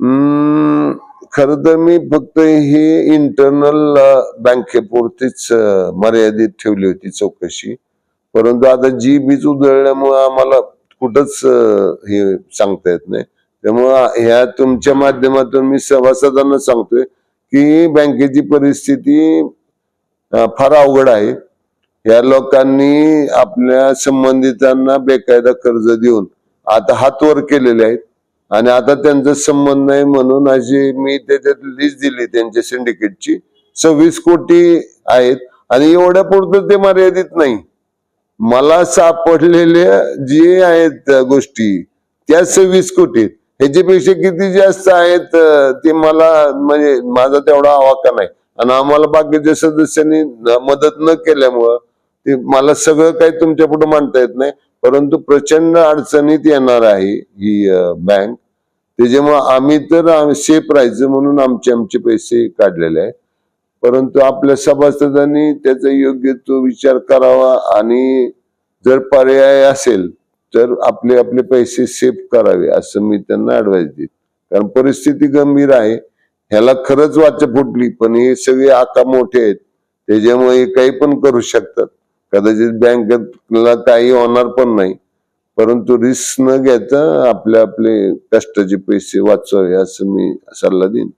खर तर मी फक्त हे इंटरनल बँकेपुरतीच मर्यादित ठेवली होती चौकशी. परंतु आता जी बीज उधळल्यामुळे आम्हाला कुठंच हे सांगता येत नाही. त्यामुळं ह्या तुमच्या माध्यमातून मी सभासदांना सांगतोय की बँकेची परिस्थिती फार अवघड आहे. या लोकांनी आपल्या संबंधितांना बेकायदा कर्ज देऊन आता हात वर केलेले आहेत आणि आता त्यांचा संबंध नाही म्हणून अशी मी त्याच्यात लिस्ट दिली त्यांच्या सिंडिकेटची. 26 कोटी आहेत आणि एवढ्या पुरतं ते मर्यादित नाही. मला सापडलेल्या जे आहेत गोष्टी त्या 26 कोटी, ह्याच्यापेक्षा किती जास्त आहेत ते मला म्हणजे माझा तेवढा आवाका नाही. आणि आम्हाला बाकीच्या सदस्यांनी मदत न केल्यामुळं ते मला सगळं काही तुमच्या पुढे मांडता येत नाही. परंतु प्रचंड अडचणीत येणार आहे ही बँक. त्याच्यामुळे आम्ही तर सेफ राहायचं म्हणून आमचे पैसे काढलेले आहेत. परंतु आपल्या सभासदांनी त्याचा योग्य तो विचार करावा आणि जर पर्याय असेल तर आपले आपले पैसे सेफ करावे असं मी त्यांना ऍडवाइस देईन. कारण परिस्थिती गंभीर आहे. ह्याला खरंच वाचा फुटली पण हे सगळे आका मोठे आहेत त्याच्यामुळे काही पण करू शकतात. कदाचित बँकेला काही होणार पण नाही. परंतु रिस्क न घेता आपले कष्टाचे पैसे वाचवावे असं मी सल्ला देईन.